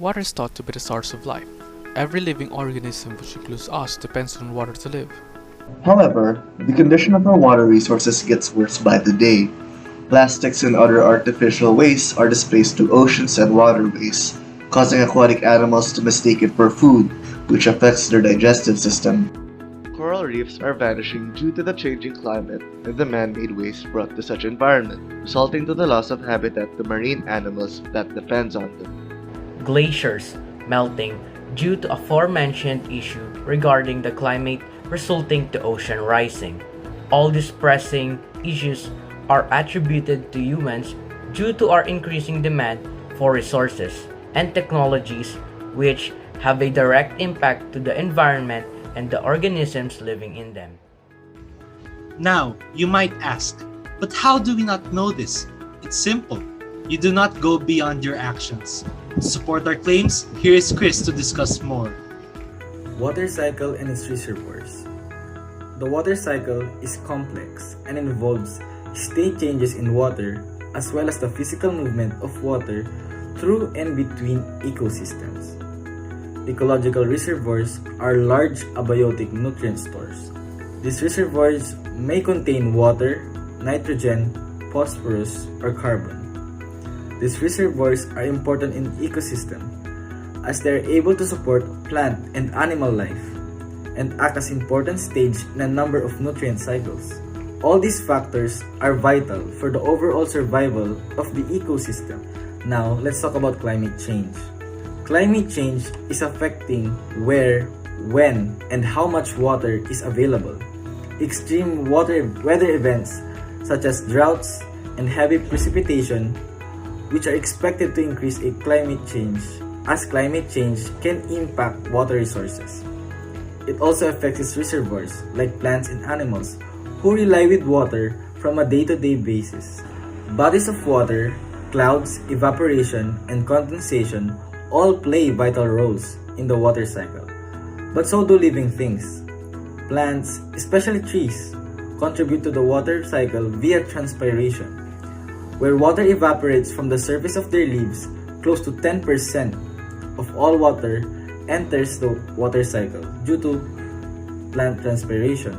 Water is thought to be the source of life. Every living organism, which includes us, depends on water to live. However, the condition of our water resources gets worse by the day. Plastics and other artificial wastes are displaced to oceans and waterways, causing aquatic animals to mistake it for food, which affects their digestive system. Coral reefs are vanishing due to the changing climate and the man-made waste brought to such environment, resulting to the loss of habitat to marine animals that depends on them. Glaciers melting due to aforementioned issue regarding the climate resulting to ocean rising. All these pressing issues are attributed to humans due to our increasing demand for resources and technologies which have a direct impact to the environment and the organisms living in them. Now, you might ask, but how do we not know this? It's simple. You do not go beyond your actions. To support our claims, here is Cris to discuss more. Water cycle and its reservoirs. The water cycle is complex and involves state changes in water as well as the physical movement of water through and between ecosystems. Ecological reservoirs are large abiotic nutrient stores. These reservoirs may contain water, nitrogen, phosphorus, or carbon. These reservoirs are important in ecosystem as they are able to support plant and animal life and act as important stage in a number of nutrient cycles. All these factors are vital for the overall survival of the ecosystem. Now, let's talk about climate change. Climate change is affecting where, when, and how much water is available. Extreme weather events such as droughts and heavy precipitation, which are expected to increase a climate change, as climate change can impact water resources. It also affects its reservoirs, like plants and animals, who rely with water from a day-to-day basis. Bodies of water, clouds, evaporation, and condensation all play vital roles in the water cycle. But so do living things. Plants, especially trees, contribute to the water cycle via transpiration, where water evaporates from the surface of their leaves. Close to 10% of all water enters the water cycle due to plant transpiration.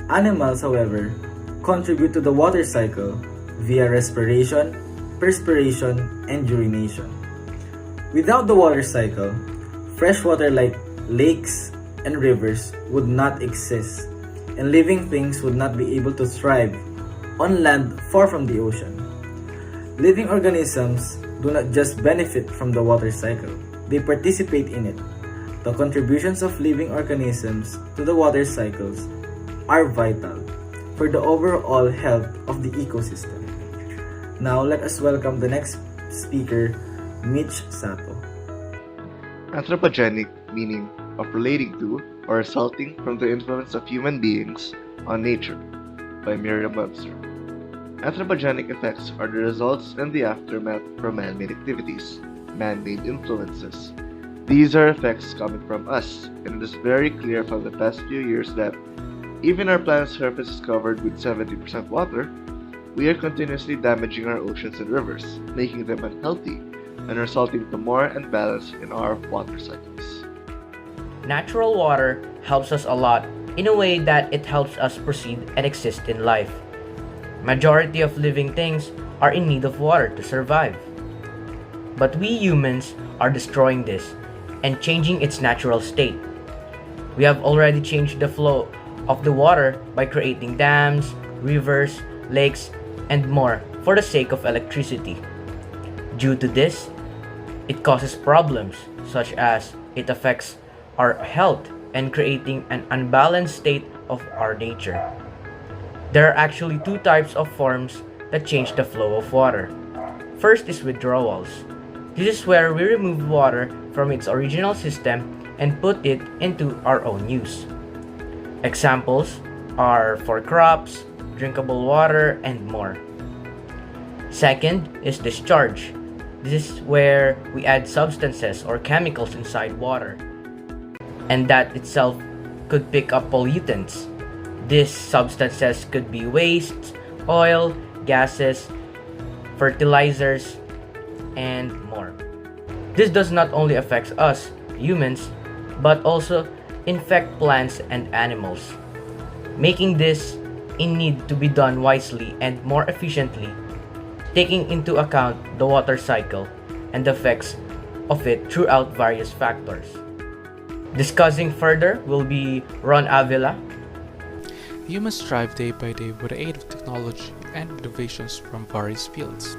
Animals, however, contribute to the water cycle via respiration, perspiration, and urination. Without the water cycle, fresh water like lakes and rivers would not exist, and living things would not be able to thrive on land far from the ocean. Living organisms do not just benefit from the water cycle, they participate in it. The contributions of living organisms to the water cycles are vital for the overall health of the ecosystem. Now let us welcome the next speaker, Sato. Anthropogenic, meaning of relating to or resulting from the influence of human beings on nature, by Merriam-Webster. Anthropogenic effects are the results and the aftermath from man-made activities, man-made influences. These are effects coming from us, and it is very clear from the past few years that even our planet's surface is covered with 70% water, we are continuously damaging our oceans and rivers, making them unhealthy, and resulting to more imbalance in our water cycles. Natural water helps us a lot in a way that it helps us proceed and exist in life. Majority of living things are in need of water to survive. But we humans are destroying this and changing its natural state. We have already changed the flow of the water by creating dams, rivers, lakes, and more for the sake of electricity. Due to this, it causes problems such as it affects our health and creating an unbalanced state of our nature. There are actually two types of forms that change the flow of water. First is withdrawals. This is where we remove water from its original system and put it into our own use. Examples are for crops, drinkable water, and more. Second is discharge. This is where we add substances or chemicals inside water, and that itself could pick up pollutants. These substances could be waste, oil, gases, fertilizers, and more. This does not only affect us, humans, but also infect plants and animals, making this in need to be done wisely and more efficiently, taking into account the water cycle and the effects of it throughout various factors. Discussing further will be Ron Avila. Humans strive day by day with the aid of technology and innovations from various fields.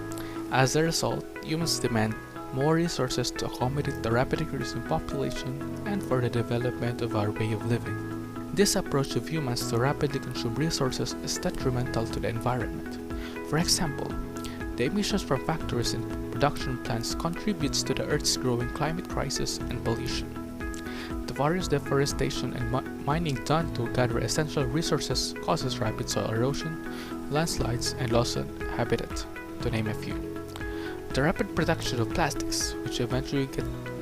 As a result, humans demand more resources to accommodate the rapid increase in population and for the development of our way of living. This approach of humans to rapidly consume resources is detrimental to the environment. For example, the emissions from factories and production plants contributes to the Earth's growing climate crisis and pollution. The various deforestation and mining done to gather essential resources causes rapid soil erosion, landslides, and loss of habitat, to name a few. The rapid production of plastics, which eventually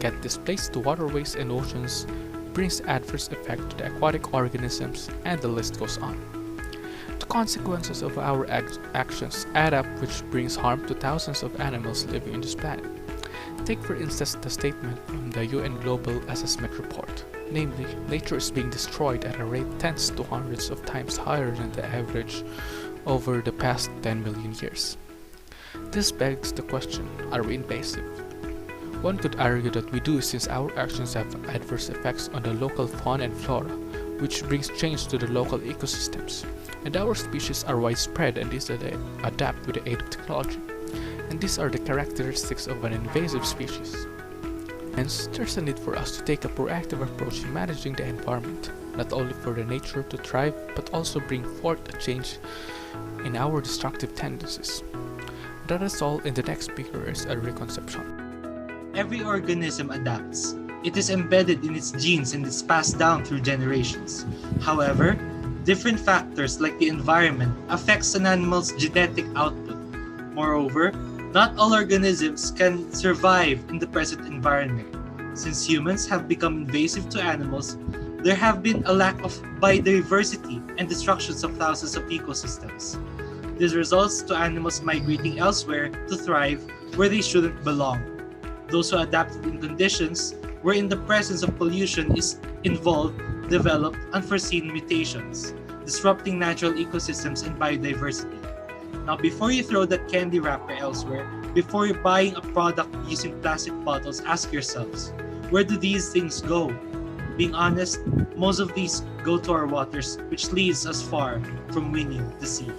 get displaced to waterways and oceans, brings adverse effect to the aquatic organisms, and the list goes on. The consequences of our actions add up, which brings harm to thousands of animals living on this planet. Take for instance the statement from the UN Global Assessment Report, namely, nature is being destroyed at a rate tens to hundreds of times higher than the average over the past 10 million years. This begs the question, are we invasive? One could argue that we do, since our actions have adverse effects on the local fauna and flora, which brings change to the local ecosystems, and our species are widespread and easily adapt with the aid of technology, and these are the characteristics of an invasive species. Hence, there's a need for us to take a proactive approach in managing the environment, not only for the nature to thrive, but also bring forth a change in our destructive tendencies. That is all. In the next speaker is Edrick conception. Every organism adapts. It is embedded in its genes and is passed down through generations. However, different factors like the environment affects an animal's genetic output. Moreover, not all organisms can survive in the present environment. Since humans have become invasive to animals, there have been a lack of biodiversity and destructions of thousands of ecosystems. This results to animals migrating elsewhere to thrive where they shouldn't belong. Those who adapted in conditions wherein the presence of pollution is involved develop unforeseen mutations, disrupting natural ecosystems and biodiversity. Now, before you throw that candy wrapper elsewhere, before you're buying a product using plastic bottles, ask yourselves, where do these things go? Being honest, most of these go to our waters, which leaves us far from winning the sea.